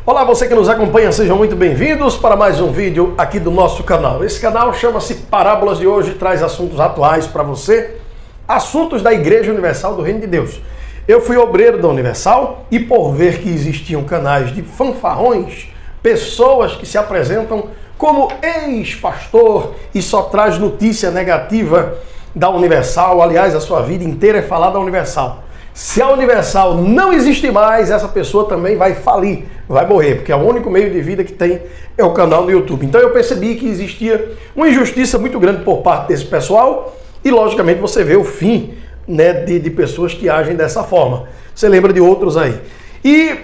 Olá, você que nos acompanha, sejam muito bem-vindos para mais um vídeo aqui do nosso canal. Esse canal chama-se Parábolas de Hoje, traz assuntos atuais para você, assuntos da Igreja Universal do Reino de Deus. Eu fui obreiro da Universal e por ver que existiam canais de fanfarrões, pessoas que se apresentam como ex-pastor e só traz notícia negativa da Universal, aliás, a sua vida inteira é falar da Universal. Se a Universal não existe mais, essa pessoa também vai falir, vai morrer, porque é o único meio de vida que tem é o canal do YouTube. Então eu percebi que existia uma injustiça muito grande por parte desse pessoal e, logicamente, você vê o fim, né, de pessoas que agem dessa forma. Você lembra de outros aí. E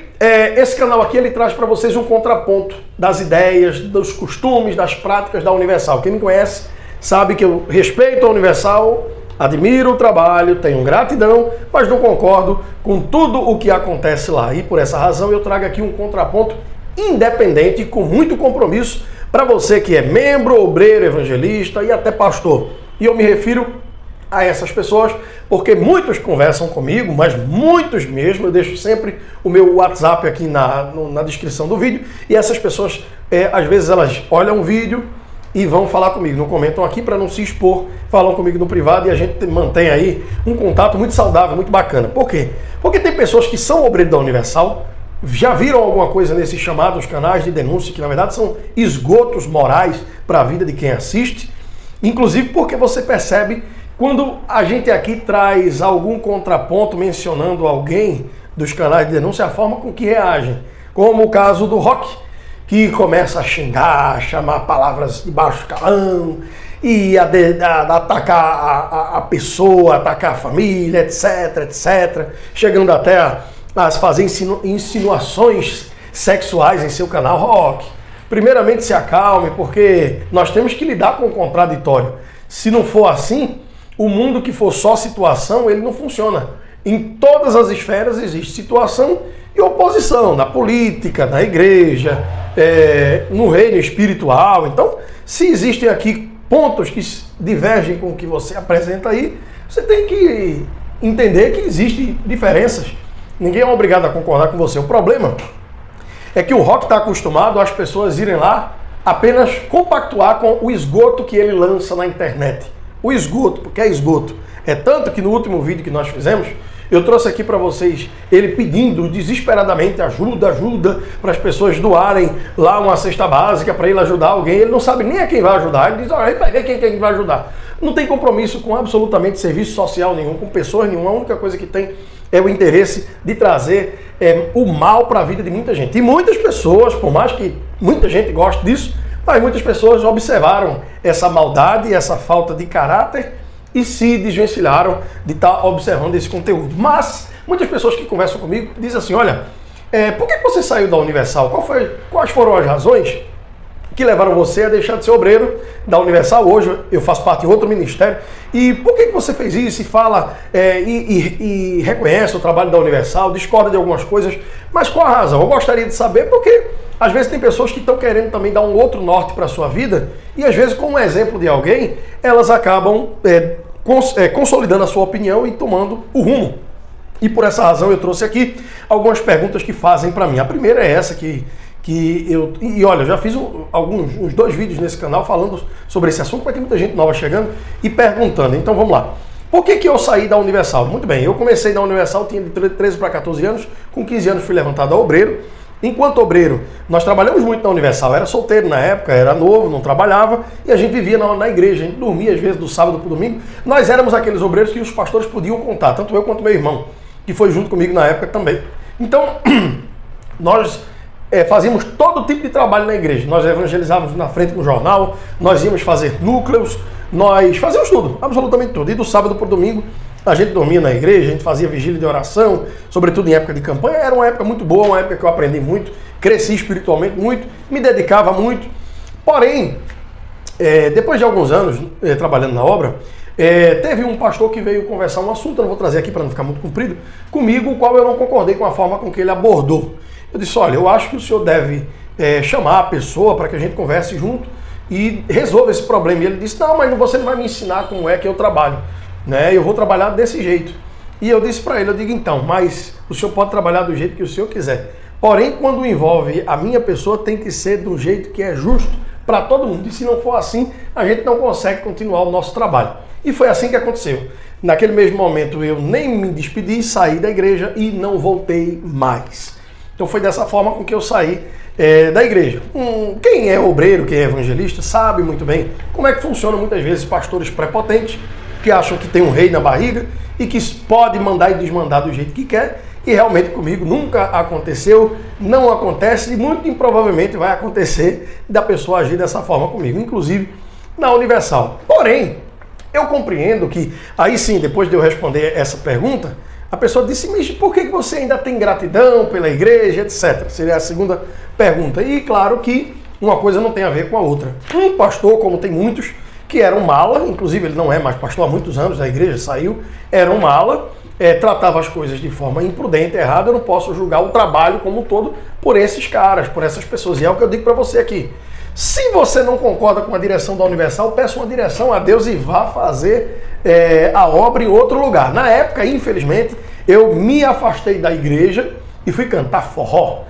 esse canal aqui, ele traz para vocês um contraponto das ideias, dos costumes, das práticas da Universal. Quem me conhece sabe que eu respeito a Universal, admiro o trabalho, tenho gratidão, mas não concordo com tudo o que acontece lá. E por essa razão eu trago aqui um contraponto independente, com muito compromisso, para você que é membro, obreiro, evangelista e até pastor. E eu me refiro a essas pessoas porque muitos conversam comigo, mas muitos mesmo. Eu deixo sempre o meu WhatsApp aqui na descrição do vídeo. E essas pessoas, às vezes elas olham o vídeo e vão falar comigo, não comentam aqui para não se expor, falam comigo no privado e a gente mantém aí um contato muito saudável, muito bacana. Por quê? Porque tem pessoas que são obreiros da Universal, já viram alguma coisa nesses chamados canais de denúncia, que na verdade são esgotos morais para a vida de quem assiste, inclusive porque você percebe quando a gente aqui traz algum contraponto mencionando alguém dos canais de denúncia, a forma com que reagem, como o caso do Rock, que começa a xingar, a chamar palavras de baixo calão e a atacar a pessoa, atacar a família, etc, etc, chegando até a fazer insinuações sexuais em seu canal. Rock, primeiramente se acalme, porque nós temos que lidar com o contraditório. Se não for assim, o mundo que for só situação, ele não funciona. Em todas as esferas existe situação e oposição, na política, na igreja, no reino espiritual. Então, se existem aqui pontos que divergem com o que você apresenta aí, você tem que entender que existem diferenças. Ninguém é obrigado a concordar com você. O problema é que o Rock está acostumado às pessoas irem lá apenas compactuar com o esgoto que ele lança na internet. O esgoto, porque é esgoto. É tanto que no último vídeo que nós fizemos, eu trouxe aqui para vocês ele pedindo desesperadamente ajuda para as pessoas doarem lá uma cesta básica para ele ajudar alguém. Ele não sabe nem a quem vai ajudar. Ele diz, olha, vai ver quem vai ajudar. Não tem compromisso com absolutamente serviço social nenhum, com pessoas nenhuma. A única coisa que tem é o interesse de trazer o mal para a vida de muita gente. E muitas pessoas, por mais que muita gente goste disso, mas muitas pessoas observaram essa maldade, essa falta de caráter e se desvencilharam de estar observando esse conteúdo. Mas muitas pessoas que conversam comigo dizem assim, olha, por que você saiu da Universal? Quais foram as razões que levaram você a deixar de ser obreiro da Universal? Hoje eu faço parte de outro ministério. E por que você fez isso e fala e reconhece o trabalho da Universal, discorda de algumas coisas, mas qual a razão? Eu gostaria de saber, porque às vezes tem pessoas que estão querendo também dar um outro norte para a sua vida e às vezes, com um exemplo de alguém, elas acabam consolidando a sua opinião e tomando o rumo. E por essa razão eu trouxe aqui algumas perguntas que fazem para mim. A primeira é essa olha, eu já fiz uns 2 vídeos nesse canal falando sobre esse assunto, porque tem muita gente nova chegando e perguntando. Então vamos lá. Por que eu saí da Universal? Muito bem, eu comecei na Universal, tinha de 13 para 14 anos, com 15 anos fui levantado a obreiro. Enquanto obreiro, nós trabalhamos muito na Universal, era solteiro na época, era novo, não trabalhava, e a gente vivia na igreja, a gente dormia às vezes do sábado para o domingo. Nós éramos aqueles obreiros que os pastores podiam contar, tanto eu quanto meu irmão, que foi junto comigo na época também. Então, nós fazíamos todo tipo de trabalho na igreja. Nós evangelizávamos na frente no jornal, nós íamos fazer núcleos, nós fazíamos tudo, absolutamente tudo. E do sábado para o domingo, a gente dormia na igreja, a gente fazia vigília de oração, sobretudo em época de campanha. Era uma época muito boa, uma época que eu aprendi muito, cresci espiritualmente muito, me dedicava muito. Porém, depois de alguns anos trabalhando na obra, teve um pastor que veio conversar um assunto, eu não vou trazer aqui para não ficar muito comprido, comigo, o qual eu não concordei com a forma com que ele abordou. Eu disse, olha, eu acho que o senhor deve chamar a pessoa para que a gente converse junto e resolva esse problema. E ele disse, não, mas você não vai me ensinar como é que eu trabalho, né? Eu vou trabalhar desse jeito. E eu disse para ele, eu digo, então, mas o senhor pode trabalhar do jeito que o senhor quiser. Porém, quando envolve a minha pessoa, tem que ser do jeito que é justo para todo mundo. E se não for assim, a gente não consegue continuar o nosso trabalho. E foi assim que aconteceu. Naquele mesmo momento eu nem me despedi, saí da igreja e não voltei mais. Então foi dessa forma com que eu saí da igreja. Quem é obreiro, quem é evangelista, sabe muito bem como é que funciona muitas vezes pastores prepotentes que acham que tem um rei na barriga e que pode mandar e desmandar do jeito que quer. E realmente comigo nunca aconteceu, não acontece e muito improvavelmente vai acontecer da pessoa agir dessa forma comigo, inclusive na Universal. Porém, eu compreendo que, aí sim, depois de eu responder essa pergunta, a pessoa disse, mas por que você ainda tem gratidão pela igreja, etc. Seria a segunda pergunta. E claro que uma coisa não tem a ver com a outra. Um pastor, como tem muitos, que era um mala, inclusive ele não é mais pastor há muitos anos da igreja, saiu, era um mala, tratava as coisas de forma imprudente, errada. Eu não posso julgar o trabalho como um todo por esses caras, por essas pessoas. E é o que eu digo para você aqui. Se você não concorda com a direção da Universal, peça uma direção a Deus e vá fazer a obra em outro lugar. Na época, infelizmente, eu me afastei da igreja e fui cantar forró.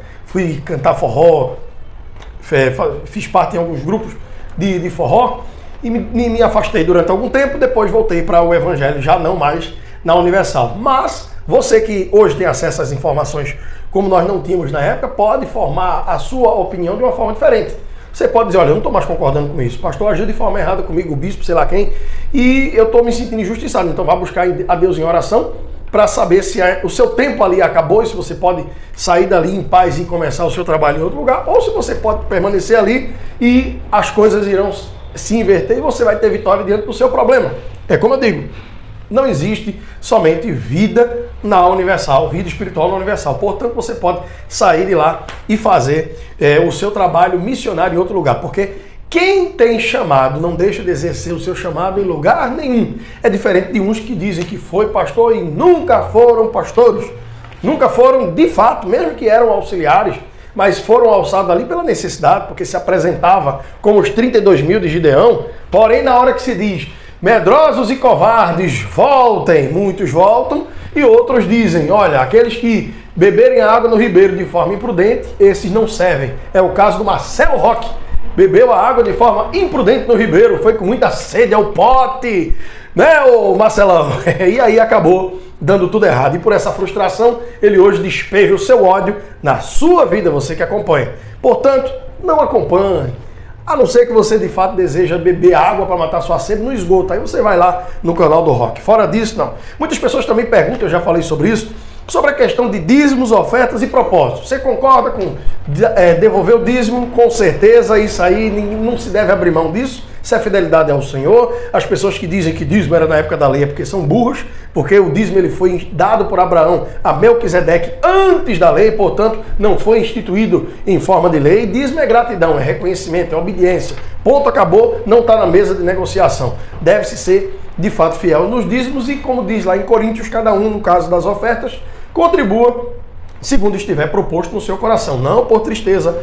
Fiz parte em alguns grupos de forró e me afastei durante algum tempo. Depois voltei para o evangelho, já não mais na Universal. Mas você que hoje tem acesso às informações como nós não tínhamos na época, pode formar a sua opinião de uma forma diferente. Você pode dizer, olha, eu não estou mais concordando com isso. O pastor agiu de forma errada comigo, o bispo, sei lá quem, e eu estou me sentindo injustiçado. Então vá buscar a Deus em oração para saber se o seu tempo ali acabou e se você pode sair dali em paz e começar o seu trabalho em outro lugar, ou se você pode permanecer ali e as coisas irão se inverter e você vai ter vitória diante do seu problema. É como eu digo, não existe somente vida na Universal, vida espiritual na Universal. Portanto, você pode sair de lá e fazer o seu trabalho missionário em outro lugar. Porque quem tem chamado não deixa de exercer o seu chamado em lugar nenhum. É diferente de uns que dizem que foi pastor e nunca foram pastores. Nunca foram, de fato, mesmo que eram auxiliares, mas foram alçados ali pela necessidade, porque se apresentava como os 32 mil de Gideão. Porém, na hora que se diz medrosos e covardes, voltem, muitos voltam, e outros dizem, olha, aqueles que beberem a água no ribeiro de forma imprudente, esses não servem. É o caso do Marcelo Roque, bebeu a água de forma imprudente no ribeiro, foi com muita sede ao pote, né, ô Marcelão? E aí acabou dando tudo errado. E por essa frustração, ele hoje despeja o seu ódio na sua vida, você que acompanha. Portanto, não acompanhe. A não ser que você de fato deseja beber água para matar sua sede no esgoto. Aí você vai lá no canal do Roque. Fora disso, não. Muitas pessoas também perguntam, eu já falei sobre isso, sobre a questão de dízimos, ofertas e propósitos. Você concorda com devolver o dízimo? Com certeza, isso aí não se deve abrir mão disso. Se a fidelidade é ao Senhor, as pessoas que dizem que dízimo era na época da lei é porque são burros, porque o dízimo ele foi dado por Abraão a Melquisedeque antes da lei, portanto não foi instituído em forma de lei. Dízimo é gratidão, é reconhecimento, é obediência. Ponto, acabou, não está na mesa de negociação. Deve-se ser de fato fiel nos dízimos e, como diz lá em Coríntios, cada um, no caso das ofertas, contribua segundo estiver proposto no seu coração, não por tristeza,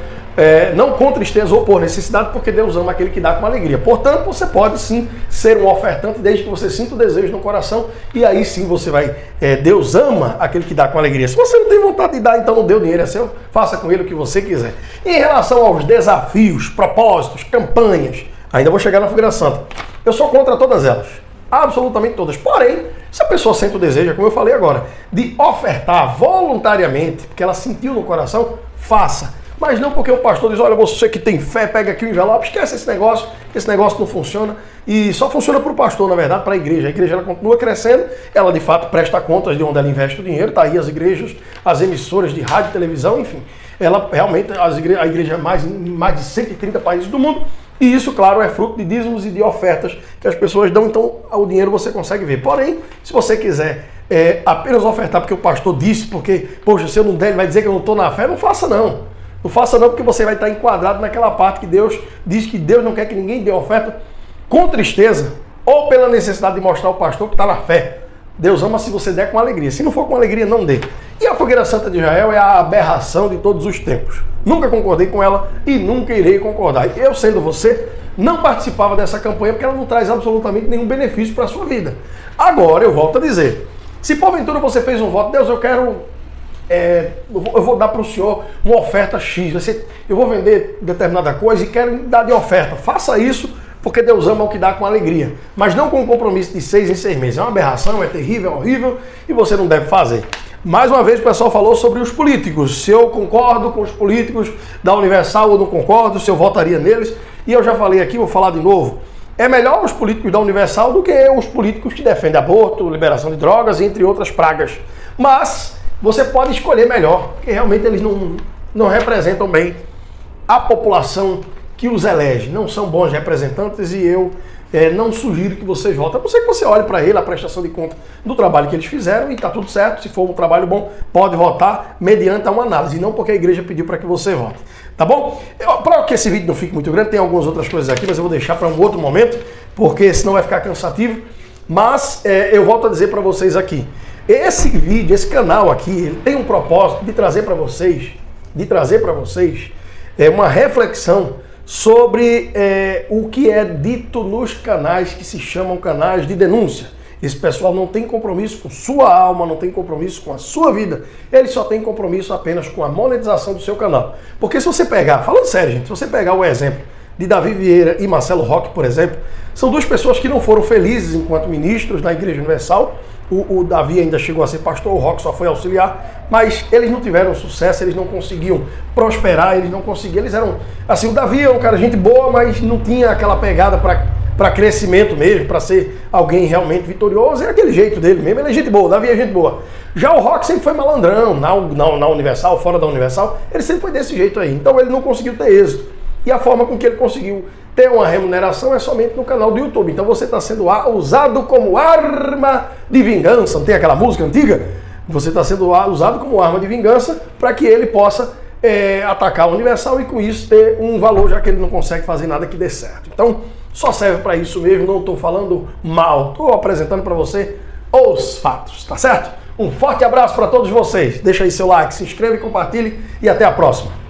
não com tristeza ou por necessidade, porque Deus ama aquele que dá com alegria. Portanto, você pode sim ser um ofertante desde que você sinta o desejo no coração, e aí sim você vai, Deus ama aquele que dá com alegria. Se você não tem vontade de dar, então não dê o dinheiro, é seu, faça com ele o que você quiser. Em relação aos desafios, propósitos, campanhas, ainda vou chegar na Fogueira Santa, eu sou contra todas elas. Absolutamente todas. Porém, se a pessoa sente o desejo, como eu falei agora, de ofertar voluntariamente, porque ela sentiu no coração, faça. Mas não porque o pastor diz, olha, você que tem fé, pega aqui o envelope, esquece esse negócio não funciona. E só funciona para o pastor, na verdade, para a igreja. A igreja ela continua crescendo, ela de fato presta contas de onde ela investe o dinheiro, tá aí as igrejas, as emissoras de rádio e televisão, enfim. Ela realmente, a igreja é em mais de 130 países do mundo. E isso, claro, é fruto de dízimos e de ofertas que as pessoas dão, então o dinheiro você consegue ver. Porém, se você quiser apenas ofertar porque o pastor disse, porque, poxa, se eu não der, ele vai dizer que eu não estou na fé, não faça não. Não faça não, porque você vai estar enquadrado naquela parte que Deus diz que Deus não quer que ninguém dê oferta com tristeza ou pela necessidade de mostrar ao pastor que está na fé. Deus ama se você der com alegria. Se não for com alegria, não dê. E a Fogueira Santa de Israel é a aberração de todos os tempos. Nunca concordei com ela e nunca irei concordar. Eu, sendo você, não participava dessa campanha porque ela não traz absolutamente nenhum benefício para a sua vida. Agora, eu volto a dizer, se porventura você fez um voto, Deus, eu quero eu vou dar para o senhor uma oferta X, eu vou vender determinada coisa e quero dar de oferta. Faça isso, porque Deus ama o que dá com alegria, mas não com um compromisso de 6 em 6 meses. É uma aberração, é terrível, é horrível e você não deve fazer. Mais uma vez o pessoal falou sobre os políticos, se eu concordo com os políticos da Universal ou não concordo, se eu votaria neles, e eu já falei aqui, vou falar de novo. É melhor os políticos da Universal do que os políticos que defendem aborto, liberação de drogas, entre outras pragas. Mas você pode escolher melhor, porque realmente eles não representam bem a população que os elege. Não são bons representantes e eu não sugiro que vocês votem. A não ser que você olhe para ele, a prestação de conta do trabalho que eles fizeram e está tudo certo. Se for um trabalho bom, pode votar mediante uma análise, e não porque a igreja pediu para que você vote. Tá bom? Para que esse vídeo não fique muito grande, tem algumas outras coisas aqui, mas eu vou deixar para um outro momento, porque senão vai ficar cansativo. Mas eu volto a dizer para vocês aqui, esse vídeo, esse canal aqui, ele tem um propósito de trazer para vocês, uma reflexão sobre o que é dito nos canais que se chamam canais de denúncia. Esse pessoal não tem compromisso com sua alma, não tem compromisso com a sua vida. Ele só tem compromisso apenas com a monetização do seu canal. Porque se você pegar, falando sério, gente, se você pegar o exemplo de Davi Vieira e Marcelo Roque, por exemplo, são duas pessoas que não foram felizes enquanto ministros na Igreja Universal. O Davi ainda chegou a ser pastor, o Roque só foi auxiliar, mas eles não tiveram sucesso, eles não conseguiam prosperar, eles eram, assim, o Davi é um cara gente boa, mas não tinha aquela pegada para crescimento mesmo, para ser alguém realmente vitorioso, é aquele jeito dele mesmo, ele é gente boa, o Davi é gente boa. Já o Roque sempre foi malandrão, na Universal, fora da Universal, ele sempre foi desse jeito aí, então ele não conseguiu ter êxito. E a forma com que ele conseguiu ter uma remuneração é somente no canal do YouTube. Então você está sendo usado como arma de vingança. Não tem aquela música antiga? Você está sendo usado como arma de vingança para que ele possa atacar o Universal e com isso ter um valor, já que ele não consegue fazer nada que dê certo. Então só serve para isso mesmo, não estou falando mal. Estou apresentando para você os fatos, tá certo? Um forte abraço para todos vocês. Deixa aí seu like, se inscreva e compartilhe e até a próxima.